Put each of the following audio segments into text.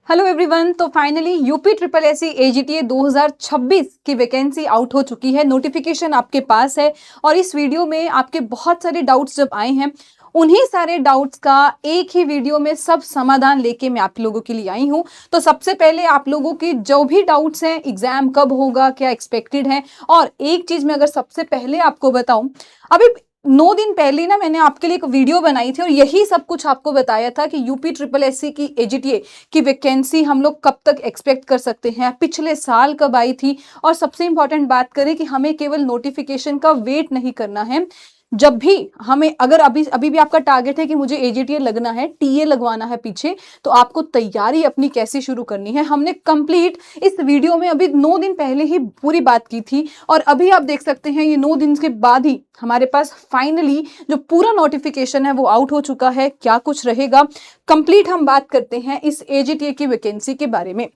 Hello everyone. तो finally UP triple SC AGTA 2026 की vacancy out हो चुकी है। नोटिफिकेशन आपके पास है और इस वीडियो में आपके बहुत सारे डाउट्स जब आए हैं उन्हीं सारे डाउट्स का एक ही वीडियो में सब समाधान लेके मैं आप लोगों के लिए आई हूं। तो सबसे पहले आप लोगों की जो भी डाउट्स हैं, एग्जाम कब होगा, क्या एक्सपेक्टेड है, और एक चीज मैं अगर सबसे पहले आपको बताऊं, अभी 9 दिन पहले ना मैंने आपके लिए एक वीडियो बनाई थी और यही सब कुछ आपको बताया था कि यूपी ट्रिपल एससी की एजीटीए की वैकेंसी हम लोग कब तक एक्सपेक्ट कर सकते हैं, पिछले साल कब आई थी, और सबसे इंपॉर्टेंट बात करें कि हमें केवल नोटिफिकेशन का वेट नहीं करना है। जब भी हमें अगर अभी अभी भी आपका टारगेट है कि मुझे एजीटीए लगना है, टीए लगवाना है पीछे, तो आपको तैयारी अपनी कैसे शुरू करनी है हमने कंप्लीट इस वीडियो में अभी 9 दिन पहले ही पूरी बात की थी। और अभी आप देख सकते हैं ये 9 दिन के बाद ही हमारे पास फाइनली जो पूरा नोटिफिकेशन है वो आउट हो चुका है। क्या कुछ रहेगा कंप्लीट हम बात करते हैं इस एजीटीए की वैकेंसी के बारे में।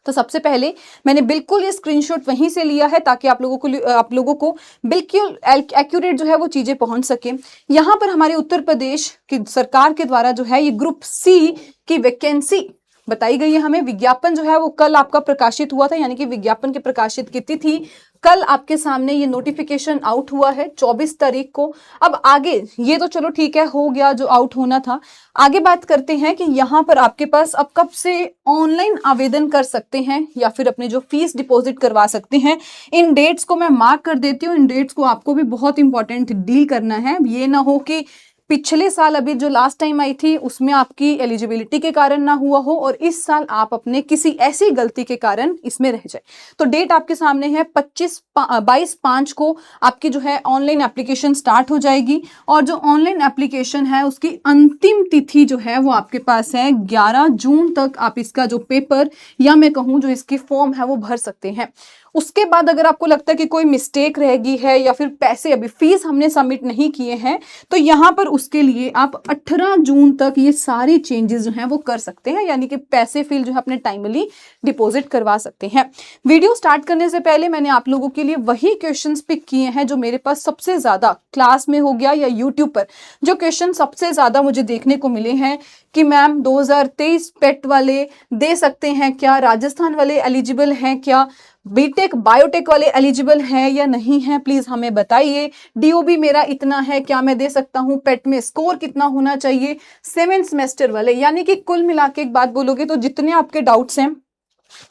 तो सबसे पहले मैंने बिल्कुल ये स्क्रीनशॉट वहीं से लिया है ताकि आप लोगों को बिल्कुल एक्यूरेट जो है वो चीजें पहुंच सके। यहाँ पर हमारे उत्तर प्रदेश की सरकार के द्वारा जो है ये ग्रुप सी की वैकेंसी बताई गई है हमें। विज्ञापन जो है वो कल आपका प्रकाशित हुआ था, यानी कि विज्ञापन के प्रकाशित की तिथि कल आपके सामने ये नोटिफिकेशन आउट हुआ है 24 तारीख को। अब आगे ये तो चलो ठीक है, हो गया जो आउट होना था। आगे बात करते हैं कि यहाँ पर आपके पास अब कब से ऑनलाइन आवेदन कर सकते हैं या फिर अपने जो फीस डिपॉजिट करवा सकते हैं। इन डेट्स को मैं मार्क कर देती हूँ। इन डेट्स को आपको भी बहुत इंपॉर्टेंट डील करना है। ये ना हो कि पिछले साल अभी जो लास्ट टाइम आई थी उसमें आपकी एलिजिबिलिटी के कारण ना हुआ हो और इस साल आप अपने किसी ऐसी गलती के कारण इसमें रह जाए। तो डेट आपके सामने है 22/5 को आपकी जो है ऑनलाइन एप्लीकेशन स्टार्ट हो जाएगी और जो ऑनलाइन एप्लीकेशन है उसकी अंतिम तिथि जो है वो आपके पास है 11 जून तक। आप इसका जो पेपर या मैं कहूँ जो इसकी फॉर्म है वो भर सकते हैं। उसके बाद अगर आपको लगता है कि कोई मिस्टेक रहेगी है या फिर पैसे अभी फीस हमने सबमिट नहीं किए हैं तो यहाँ पर उसके लिए आप 18 जून तक ये सारी चेंजेस जो हैं वो कर सकते हैं, यानी कि पैसे फिल जो है अपने टाइमली डिपॉजिट करवा सकते हैं। वीडियो स्टार्ट करने से पहले मैंने आप लोगों के लिए वही क्वेश्चंस पिक किए हैं जो मेरे पास सबसे ज्यादा क्लास में हो गया या यूट्यूब पर जो क्वेश्चन सबसे ज्यादा मुझे देखने को मिले हैं कि मैम 2023 पेट वाले दे सकते हैं क्या, राजस्थान वाले एलिजिबल हैं क्या, बीटेक बायोटेक वाले एलिजिबल हैं या नहीं हैं, प्लीज हमें बताइए। डीओबी मेरा इतना है, क्या मैं दे सकता हूं, पेट में स्कोर कितना होना चाहिए, 7 सेमेस्टर वाले, यानी कि कुल मिला के एक बात बोलोगे तो जितने आपके डाउट्स हैं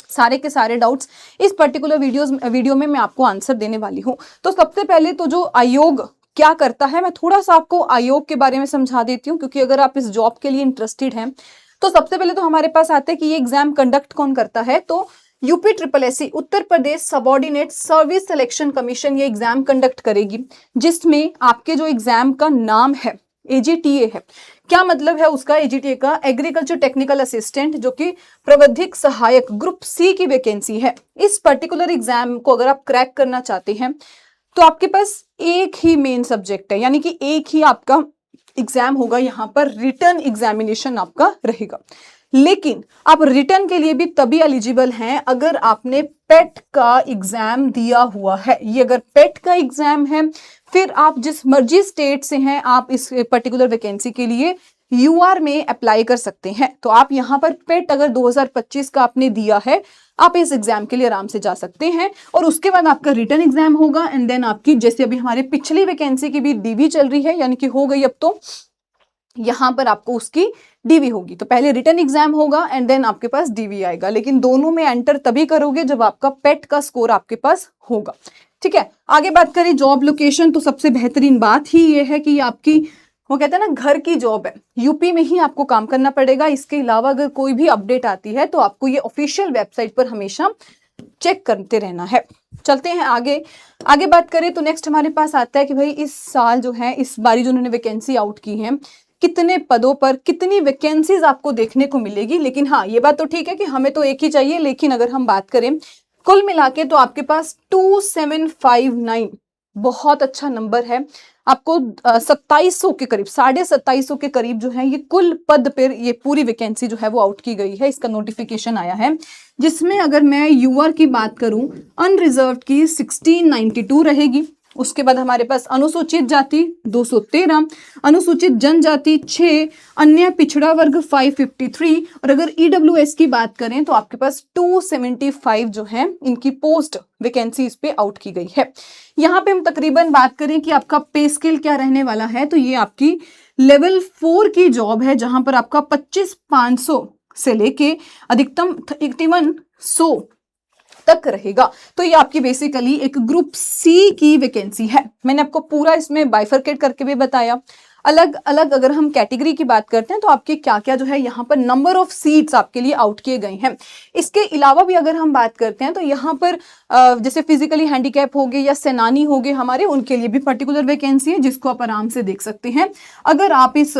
सारे के सारे डाउट्स इस पर्टिकुलर वीडियो में मैं आपको आंसर देने वाली हूं। तो सबसे पहले तो जो आयोग क्या करता है मैं थोड़ा सा आपको आयोग के बारे में समझा देती हूँ, क्योंकि अगर आप इस जॉब के लिए इंटरेस्टेड हैं तो सबसे पहले तो हमारे पास आते हैं कि ये एग्जाम कंडक्ट कौन करता है। तो UP triple SC Uttar Pradesh subordinate service selection commission ये एग्जाम कंडक्ट करेगी, जिसमें आपके जो एग्जाम का नाम है एजीटीए है। क्या मतलब है उसका? एजीटीए का एग्रीकल्चर टेक्निकल असिस्टेंट, जो कि प्रबंधक सहायक ग्रुप सी की वैकेंसी है। इस पर्टिकुलर एग्जाम को अगर आप क्रैक करना चाहते हैं तो आपके पास एक ही मेन सब्जेक्ट है, यानी कि एक ही आपका एग्जाम होगा, यहाँ पर रिटर्न एग्जामिनेशन आपका रहेगा। लेकिन आप रिटर्न के लिए भी तभी एलिजिबल हैं अगर आपने पेट का एग्जाम दिया हुआ है। ये अगर पेट का एग्जाम है फिर आप जिस मर्जी स्टेट से हैं आप इस पर्टिकुलर वैकेंसी के लिए यूआर में अप्लाई कर सकते हैं। तो आप यहाँ पर पेट अगर 2025 का आपने दिया है आप इस एग्जाम के लिए आराम से जा सकते हैं। और उसके बाद आपका रिटर्न एग्जाम होगा एंड देन आपकी, जैसे अभी हमारे पिछली वैकेंसी की भी डीवी चल रही है, यानी कि हो गई अब, तो यहां पर आपको उसकी डीवी होगी। तो पहले रिटर्न एग्जाम होगा एंड देन आपके पास डीवी आएगा, लेकिन दोनों में एंटर तभी करोगे जब आपका पेट का स्कोर आपके पास होगा। ठीक है, आगे बात करें जॉब लोकेशन, तो सबसे बेहतरीन बात ही ये है कि आपकी वो कहते हैं ना घर की जॉब है, यूपी में ही आपको काम करना पड़ेगा। इसके अलावा अगर कोई भी अपडेट आती है तो आपको ये ऑफिशियल वेबसाइट पर हमेशा चेक करते रहना है। चलते हैं आगे। आगे बात करें तो नेक्स्ट हमारे पास आता है कि भाई इस साल जो है, इस बारी जो उन्होंने वैकेंसी आउट की है, कितने पदों पर कितनी वैकेंसीज आपको देखने को मिलेगी। लेकिन हाँ, ये बात तो ठीक है कि हमें तो एक ही चाहिए, लेकिन अगर हम बात करें कुल मिला के तो आपके पास 2759 बहुत अच्छा नंबर है। आपको 2700 के करीब, 2750 के करीब जो है ये कुल पद पर ये पूरी वैकेंसी जो है वो आउट की गई है। इसका नोटिफिकेशन आया है, जिसमें अगर मैं यूआर की बात करूं अनरिजर्व की 1692 रहेगी, उसके बाद हमारे पास अनुसूचित जाति 213, अनुसूचित जनजाति 6, अन्य पिछड़ा वर्ग 553, और अगर ईडब्ल्यूएस की बात करें तो आपके पास 275 जो है इनकी पोस्ट वैकेंसी इस पे आउट की गई है। यहाँ पे हम तकरीबन बात करें कि आपका पे स्केल क्या रहने वाला है, तो ये आपकी लेवल 4 की जॉब है जहां पर आपका 25,500 से लेके अधिकतम 51,100 तक रहेगा। तो ये आपकी बेसिकली एक ग्रुप सी की वैकेंसी है। मैंने आपको पूरा इसमें बाइफरकेट करके भी बताया। अलग अलग अगर हम कैटेगरी की बात करते हैं तो आपके क्या क्या जो है यहाँ पर नंबर ऑफ सीट्स आपके लिए आउट किए गए हैं। इसके अलावा भी अगर हम बात करते हैं तो यहाँ पर जैसे फिजिकली हैंडीकैप हो गए या सेनानी हो गए हमारे, उनके लिए भी पर्टिकुलर वैकेंसी है जिसको आप आराम से देख सकते हैं। अगर आप इस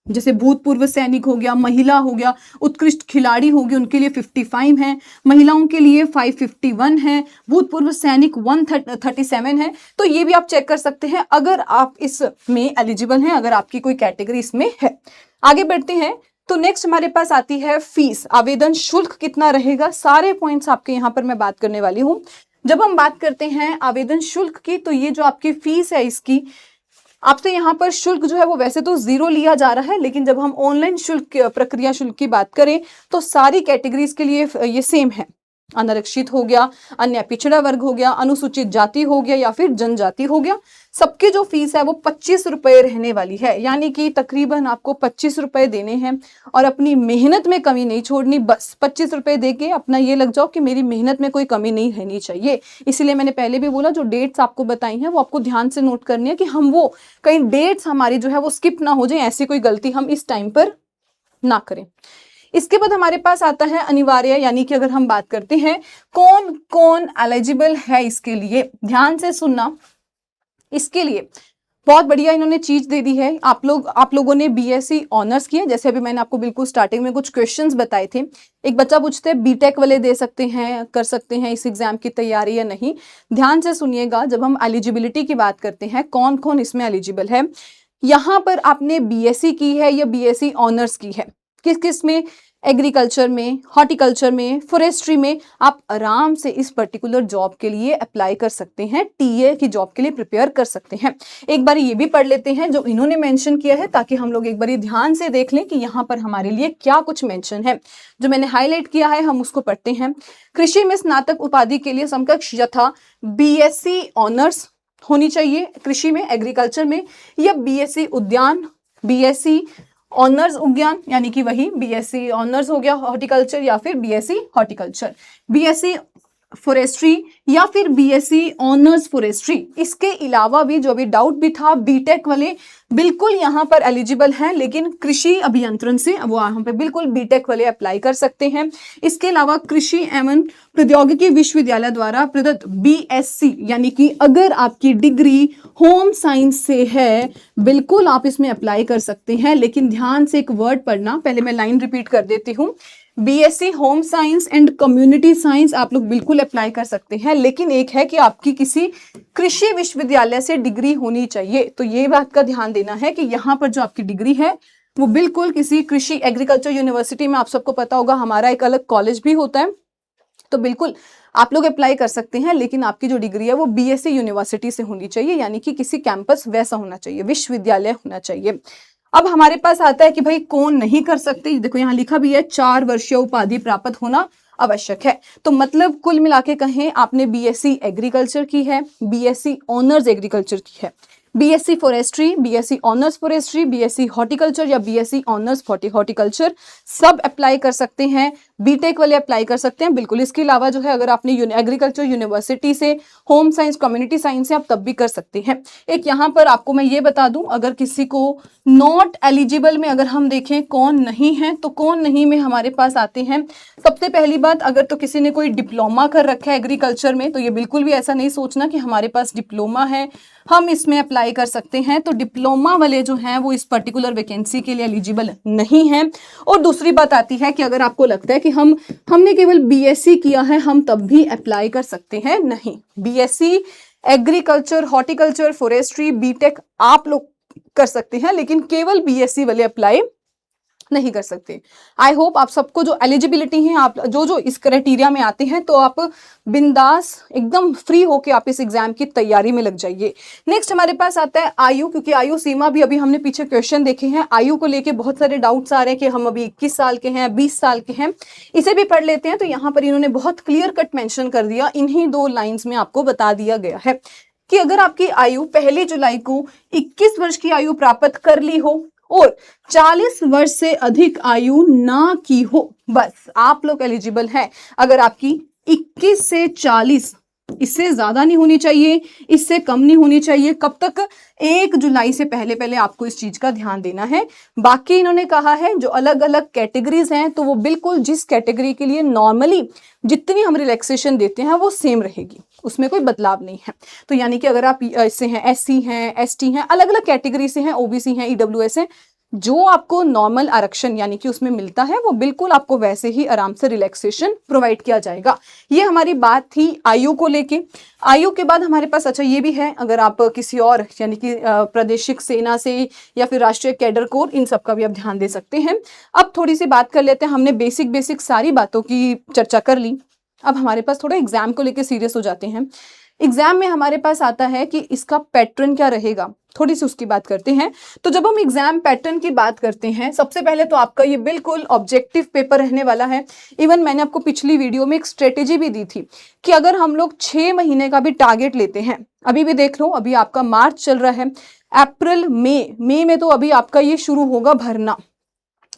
जैसे भूतपूर्व सैनिक हो गया, महिला हो गया, उत्कृष्ट खिलाड़ी हो गए, उनके लिए 55 है, महिलाओं के लिए 551 है, भूतपूर्व सैनिक 137 है। तो ये भी आप चेक कर सकते हैं अगर आप इसमें एलिजिबल हैं, अगर आपकी कोई कैटेगरी इसमें है। आगे बढ़ते हैं तो नेक्स्ट हमारे पास आती है फीस, आवेदन शुल्क कितना रहेगा, सारे पॉइंट्स आपके यहाँ पर मैं बात करने वाली हूँ। जब हम बात करते हैं आवेदन शुल्क की तो ये जो आपकी फीस है इसकी आपसे यहाँ पर शुल्क जो है वो वैसे तो 0 लिया जा रहा है, लेकिन जब हम ऑनलाइन शुल्क प्रक्रिया शुल्क की बात करें तो सारी कैटेगरीज के लिए ये सेम है। अनारक्षित हो गया, अन्य पिछड़ा वर्ग हो गया, अनुसूचित जाति हो गया या फिर जनजाति हो गया, सबकी जो फीस है वो 25 रुपए रहने वाली है। यानी कि तकरीबन आपको 25 रुपए देने हैं और अपनी मेहनत में कमी नहीं छोड़नी। बस 25 रुपए दे के अपना ये लग जाओ कि मेरी मेहनत में कोई कमी नहीं रहनी चाहिए। इसीलिए मैंने पहले भी बोला जो डेट्स आपको बताई हैं वो आपको ध्यान से नोट करनी है कि हम वो कहीं डेट्स हमारी जो है वो स्किप ना हो जाए, ऐसी कोई गलती हम इस टाइम पर ना करें। इसके बाद हमारे पास आता है अनिवार्य, यानी कि अगर हम बात करते हैं कौन कौन एलिजिबल है इसके लिए, ध्यान से सुनना। इसके लिए बहुत बढ़िया इन्होंने चीज दे दी है। आप लोगों ने बीएससी ऑनर्स किया, जैसे अभी मैंने आपको बिल्कुल स्टार्टिंग में कुछ क्वेश्चंस बताए थे। एक बच्चा पूछते हैं बीटेक वाले दे सकते हैं, कर सकते हैं इस एग्जाम की तैयारी या नहीं। ध्यान से सुनिएगा, जब हम एलिजिबिलिटी की बात करते हैं कौन कौन इसमें एलिजिबल है, यहाँ पर आपने बीएससी की है या बीएससी ऑनर्स की है, किस किस में, एग्रीकल्चर में, हॉर्टिकल्चर में, फॉरेस्ट्री में, आप आराम से इस पर्टिकुलर जॉब के लिए अप्लाई कर सकते हैं, टीए की जॉब के लिए प्रिपेयर कर सकते हैं। एक बार ये भी पढ़ लेते हैं जो इन्होंने मेंशन किया है, ताकि हम लोग एक बार ध्यान से देख लें कि यहाँ पर हमारे लिए क्या कुछ मेंशन है। जो मैंने हाईलाइट किया है हम उसको पढ़ते हैं। कृषि में स्नातक उपाधि के लिए समकक्ष यथा बीएससी ऑनर्स होनी चाहिए कृषि में, एग्रीकल्चर में, या बीएससी उद्यान, बीएससी ऑनर्स उद्यान, यानी कि वही बीएससी ऑनर्स हो गया हॉर्टिकल्चर, या फिर बीएससी हॉर्टिकल्चर, बीएससी फॉरेस्ट्री या फिर बीएससी ऑनर्स फॉरेस्ट्री। इसके अलावा भी जो अभी डाउट भी था, बीटेक वाले बिल्कुल यहाँ पर एलिजिबल हैं, लेकिन कृषि अभियंत्रण से वो यहाँ पे बिल्कुल बीटेक वाले अप्लाई कर सकते हैं। इसके अलावा कृषि एवं प्रौद्योगिकी विश्वविद्यालय द्वारा प्रदत्त बीएससी, यानी कि अगर आपकी डिग्री होम साइंस से है बिल्कुल आप इसमें अप्लाई कर सकते हैं। लेकिन ध्यान से एक वर्ड पढ़ना, पहले मैं लाइन रिपीट कर देती हूँ। BSc home science and community science आप लोग बिल्कुल अप्लाई कर सकते हैं, लेकिन एक है कि आपकी किसी कृषि विश्वविद्यालय से डिग्री होनी चाहिए। तो ये बात का ध्यान देना है कि यहाँ पर जो आपकी डिग्री है वो बिल्कुल किसी कृषि एग्रीकल्चर यूनिवर्सिटी में, आप सबको पता होगा हमारा एक अलग कॉलेज भी होता है, तो बिल्कुल आप लोग अप्लाई कर सकते हैं, लेकिन आपकी जो डिग्री है वो बीएससी यूनिवर्सिटी से होनी चाहिए, यानी कि किसी कैंपस वैसा होना चाहिए, विश्वविद्यालय होना चाहिए। अब हमारे पास आता है कि भाई कौन नहीं कर सकते। देखो यहाँ लिखा भी है 4 वर्षीय उपाधि प्राप्त होना आवश्यक है। तो मतलब कुल मिला के कहें आपने बीएससी एग्रीकल्चर की है, बीएससी ऑनर्स एग्रीकल्चर की है, BSc forestry, BSc honours forestry, BSc horticulture या बीएससी ऑनर्स हॉर्टिकल्चर, सब अप्लाई कर सकते हैं। बीटेक वाले अप्लाई कर सकते हैं बिल्कुल। इसके अलावा जो है अगर आपने एग्रीकल्चर यूनिवर्सिटी से होम साइंस कम्युनिटी साइंस से आप तब भी कर सकते हैं। एक यहाँ पर आपको मैं ये बता दूं, अगर किसी को नॉट एलिजिबल में अगर हम देखें कौन नहीं है, तो कौन नहीं में हमारे पास आते हैं। सबसे पहली बात, अगर तो किसी ने कोई डिप्लोमा कर रखा है एग्रीकल्चर में, तो ये बिल्कुल भी ऐसा नहीं सोचना कि हमारे पास डिप्लोमा है हम इसमें अप्लाई कर सकते हैं। तो डिप्लोमा वाले जो हैं वो इस पर्टिकुलर वैकेंसी के लिए एलिजिबल नहीं है। और दूसरी बात आती है कि अगर आपको लगता है कि हमने केवल बीएससी किया है हम तब भी अप्लाई कर सकते हैं, नहीं। BSc agriculture, horticulture, forestry, BTech आप लोग कर सकते हैं, लेकिन केवल बीएससी वाले अप्लाई नहीं कर सकते। आई होप आप सबको जो एलिजिबिलिटी है, आप जो जो इस क्राइटेरिया में आते हैं, तो आप बिंदास एकदम फ्री होके आप इस एग्जाम की तैयारी में लग जाइए। नेक्स्ट हमारे पास आता है आयु, क्योंकि आयु सीमा भी अभी हमने पीछे क्वेश्चन देखे हैं, आयु को लेके बहुत सारे डाउट्स आ रहे हैं कि हम अभी 21 साल के हैं, 20 साल के हैं। इसे भी पढ़ लेते हैं। तो यहाँ पर इन्होंने बहुत क्लियर कट मेंशन कर दिया, इन्हीं 2 लाइन्स में आपको बता दिया गया है कि अगर आपकी आयु 1 जुलाई को 21 वर्ष की आयु प्राप्त कर ली हो और 40 वर्ष से अधिक आयु ना की हो, बस आप लोग एलिजिबल हैं। अगर आपकी 21 से 40, इससे ज्यादा नहीं होनी चाहिए, इससे कम नहीं होनी चाहिए। कब तक? 1 जुलाई से पहले पहले आपको इस चीज का ध्यान देना है। बाकी इन्होंने कहा है जो अलग अलग कैटेगरीज हैं, तो वो बिल्कुल जिस कैटेगरी के लिए नॉर्मली जितनी हम रिलैक्सेशन देते हैं वो सेम रहेगी, उसमें कोई बदलाव नहीं है। तो यानी कि अगर आप इससे हैं, SC हैं, ST हैं, अलग अलग कैटेगरी से हैं, OBC हैं, EWS हैं, जो आपको नॉर्मल आरक्षण यानी कि उसमें मिलता है वो बिल्कुल आपको वैसे ही आराम से रिलैक्सेशन प्रोवाइड किया जाएगा। ये हमारी बात थी आयु को लेके। आयु के बाद हमारे पास अच्छा ये भी है, अगर आप किसी और यानी कि प्रादेशिक सेना से या फिर राष्ट्रीय कैडर कोर, इन सब का भी आप ध्यान दे सकते हैं। अब थोड़ी सी बात कर लेते हैं। हमने बेसिक सारी बातों की चर्चा कर ली। अब हमारे पास थोड़ा एग्जाम को लेके सीरियस हो जाते हैं। एग्जाम में हमारे पास आता है कि इसका पैटर्न क्या रहेगा, थोड़ी सी उसकी बात करते हैं। तो जब हम एग्जाम पैटर्न की बात करते हैं, सबसे पहले तो आपका ये बिल्कुल ऑब्जेक्टिव पेपर रहने वाला है। इवन मैंने आपको पिछली वीडियो में एक स्ट्रेटेजी भी दी थी कि अगर हम लोग 6 महीने का भी टारगेट लेते हैं, अभी भी देख लो, अभी आपका मार्च चल रहा है, अप्रैल मई में तो अभी आपका ये शुरू होगा भरना,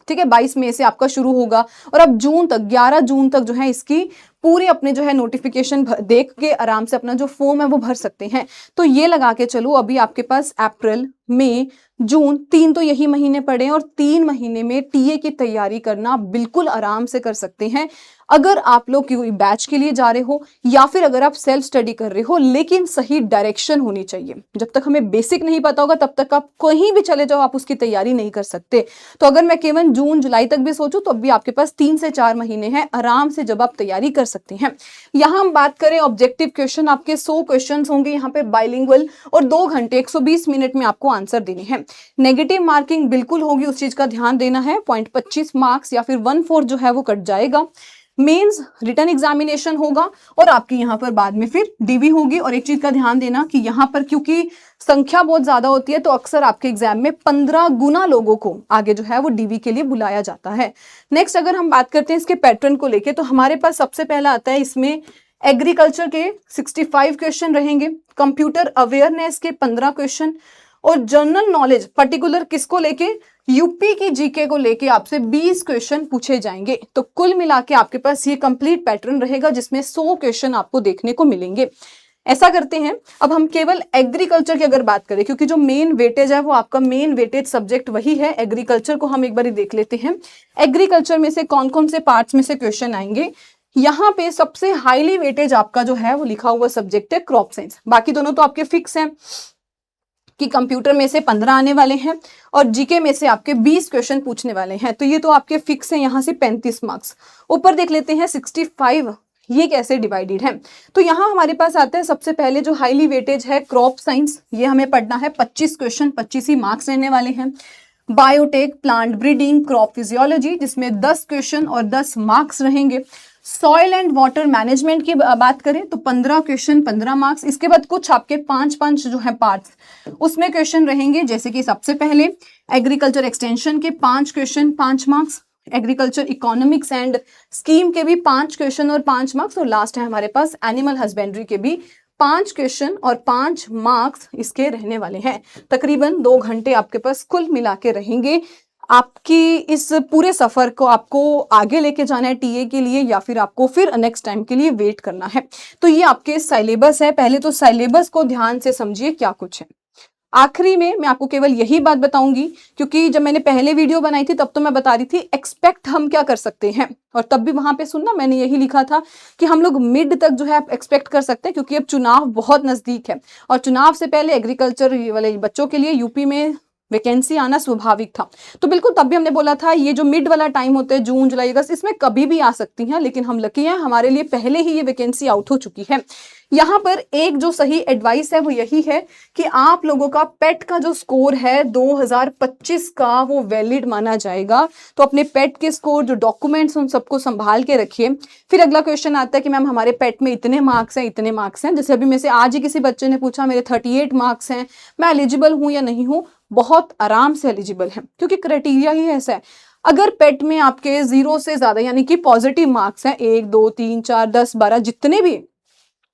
ठीक है, 22 मई से आपका शुरू होगा, और अब जून तक, 11 जून तक जो है इसकी पूरे अपने जो है नोटिफिकेशन देख के आराम से अपना जो फॉर्म है वो भर सकते हैं। तो ये लगा के चलो, अभी आपके पास अप्रैल, मई, जून, 3 तो यही महीने पड़े हैं, और 3 महीने में टीए की तैयारी करना बिल्कुल आराम से कर सकते हैं। अगर आप लोग कोई बैच के लिए जा रहे हो या फिर अगर आप सेल्फ स्टडी कर रहे हो, लेकिन सही डायरेक्शन होनी चाहिए। जब तक हमें बेसिक नहीं पता होगा तब तक आप कहीं भी चले जाओ, आप उसकी तैयारी नहीं कर सकते। तो अगर मैं केवल जून जुलाई तक भी सोचूं तो अभी आपके पास 3 से 4 महीने हैं आराम से, जब आप तैयारी कर सकते हैं। यहाँ हम बात करें ऑब्जेक्टिव क्वेश्चन, आपके 100 क्वेश्चन होंगे यहाँ पे बाइलिंगुअल, और 2 घंटे 120 मिनट में आपको आंसर देने हैं। नेगेटिव मार्किंग बिल्कुल होगी, उस चीज का ध्यान देना है। 0.25 मार्क्स या फिर 1/4 जो है वो कट जाएगा। मेंस रिटन एग्जामिनेशन होगा, और आपकी यहाँ पर बाद में फिर डीवी होगी। और एक चीज का ध्यान देना कि यहाँ पर क्योंकि संख्या बहुत ज्यादा होती है, तो अक्सर आपके एग्जाम में 15 गुना लोगों को आगे जो है वो डीवी के लिए बुलाया जाता है। नेक्स्ट अगर हम बात करते हैं इसके पैटर्न को लेके, तो हमारे पास सबसे पहला आता है इसमें एग्रीकल्चर के 65 क्वेश्चन रहेंगे, कंप्यूटर अवेयरनेस के 15 क्वेश्चन, और जनरल नॉलेज पर्टिकुलर किसको लेके, यूपी की जीके को लेके आपसे 20 क्वेश्चन पूछे जाएंगे। तो कुल मिला के आपके पास ये कंप्लीट पैटर्न रहेगा जिसमें 100 क्वेश्चन आपको देखने को मिलेंगे। ऐसा करते हैं, अब हम केवल एग्रीकल्चर की अगर बात करें, क्योंकि जो मेन वेटेज है वो आपका मेन वेटेज सब्जेक्ट वही है एग्रीकल्चर को, हम एक बार देख लेते हैं एग्रीकल्चर में से कौन कौन से पार्ट्स में से क्वेश्चन आएंगे। यहाँ पे सबसे हाईली वेटेज आपका जो है वो लिखा हुआ सब्जेक्ट है क्रॉप साइंस। बाकी दोनों तो आपके फिक्स हैं कि कंप्यूटर में से 15 आने वाले हैं और जीके में से आपके 20 क्वेश्चन पूछने वाले हैं, तो ये तो आपके फिक्स हैं। यहाँ से 35 मार्क्स। ऊपर देख लेते हैं 65, ये कैसे डिवाइडेड है। तो यहाँ हमारे पास आता है सबसे पहले जो हाईली वेटेज है क्रॉप साइंस, ये हमें पढ़ना है 25 क्वेश्चन, 25 ही मार्क्स रहने वाले हैं। Biotech, plant breeding, crop physiology, जिसमें 10 क्वेश्चन और 10 मार्क्स रहेंगे। सॉइल एंड वाटर मैनेजमेंट की बात करें तो 15 क्वेश्चन, 15 मार्क्स। इसके बाद कुछ आपके 5 जो है पार्ट्स, उसमें क्वेश्चन रहेंगे, जैसे कि सबसे पहले एग्रीकल्चर एक्सटेंशन के 5 question, 5 marks. Agriculture economics and scheme के भी 5 क्वेश्चन और 5 मार्क्स। और लास्ट है हमारे पास एनिमल हस्बेंड्री के भी 5 क्वेश्चन और 5 मार्क्स इसके रहने वाले हैं। तकरीबन 2 घंटे आपके पास कुल मिला के रहेंगे। आपकी इस पूरे सफर को आपको आगे लेके जाना है टीए के लिए, या फिर आपको फिर नेक्स्ट टाइम के लिए वेट करना है। तो ये आपके सिलेबस है। पहले तो सिलेबस को ध्यान से समझिए क्या कुछ है। आखिरी में मैं आपको केवल यही बात बताऊंगी, क्योंकि जब मैंने पहले वीडियो बनाई थी तब तो मैं बता रही थी एक्सपेक्ट हम क्या कर सकते हैं, और तब भी वहां पे सुनना मैंने यही लिखा था कि हम लोग मिड तक जो है एक्सपेक्ट कर सकते हैं, क्योंकि अब चुनाव बहुत नजदीक है। और चुनाव से पहले एग्रीकल्चर वाले बच्चों के लिए यूपी में वैकेंसी आना स्वाभाविक था। तो बिल्कुल तब भी हमने बोला था ये जो मिड वाला टाइम होता है जून जुलाई अगस्त, इसमें कभी भी आ सकती हैं, लेकिन हम लकी हैं हमारे लिए पहले ही ये वैकेंसी आउट हो चुकी है। यहाँ पर एक जो सही एडवाइस है वो यही है कि आप लोगों का पेट का जो स्कोर है 2025 का वो वैलिड माना जाएगा। तो अपने पेट के स्कोर, जो डॉक्यूमेंट्स, उन सबको संभाल के रखिए। फिर अगला क्वेश्चन आता है कि मैम हमारे पेट में इतने मार्क्स हैं, इतने मार्क्स हैं। जैसे अभी में से आज ही किसी बच्चे ने पूछा मेरे 38 मार्क्स हैं, मैं एलिजिबल हूं या नहीं हूं? बहुत आराम से एलिजिबल है, क्योंकि क्राइटेरिया ही ऐसा है। अगर पेट में आपके 0 से ज्यादा यानी कि पॉजिटिव मार्क्स हैं, 1 2 3 4 10 12 जितने भी,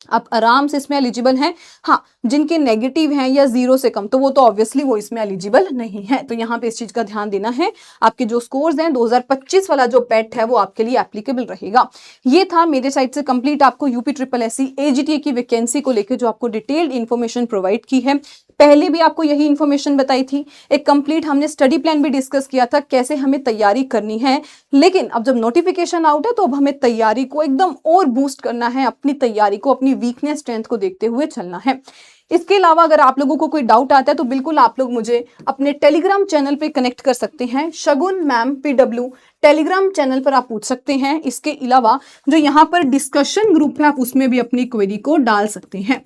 आप आराम से इसमें एलिजिबल हैं। हाँ, जिनके नेगेटिव हैं या 0 से कम, तो वो तो ऑब्वियसली वो इसमें एलिजिबल नहीं है। तो यहाँ पे इस चीज का ध्यान देना है। आपके जो स्कोर्स हैं 2025 वाला जो पेट है वो आपके लिए एप्लीकेबल रहेगा। ये था मेरे साइड से कंप्लीट आपको यूपी ट्रिपल एससी एजीटी की वैकेंसी को लेकर जो आपको डिटेल्ड इन्फॉर्मेशन प्रोवाइड की है। पहले भी आपको यही इन्फॉर्मेशन बताई थी। एक कंप्लीट हमने स्टडी प्लान भी डिस्कस किया था कैसे हमें तैयारी करनी है। लेकिन अब जब नोटिफिकेशन आउट है तो अब हमें तैयारी को एकदम और बूस्ट करना है। अपनी तैयारी को, अपनी वीकनेस स्ट्रेंथ को देखते हुए चलना है। इसके अलावा अगर आप लोगों को कोई डाउट आता है तो बिल्कुल आप लोग मुझे अपने टेलीग्राम चैनल पे कनेक्ट कर सकते हैं। शगुन मैम PW टेलीग्राम चैनल पर आप पूछ सकते हैं। इसके अलावा जो यहाँ पर डिस्कशन ग्रुप है आप उसमें भी अपनी क्वेरी को डाल सकते हैं।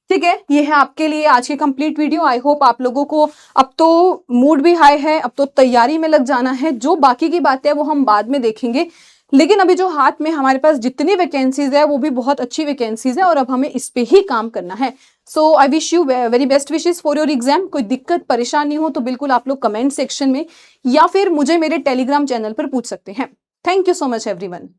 ठीक है, ये है आपके लिए आज की कंप्लीट वीडियो। आई होप आप लोगों को अब तो मूड भी हाई है, अब तो तैयारी में लग जाना है। जो बाकी की बातें हैं वो हम बाद में देखेंगे, लेकिन अभी जो हाथ में हमारे पास जितनी वैकेंसीज है वो भी बहुत अच्छी वैकेंसीज है और अब हमें इस पे ही काम करना है। So I wish you very best wishes for your exam. कोई दिक्कत परेशानी हो तो बिल्कुल आप लोग कमेंट सेक्शन में या फिर मुझे मेरे टेलीग्राम चैनल पर पूछ सकते हैं। Thank you so much everyone.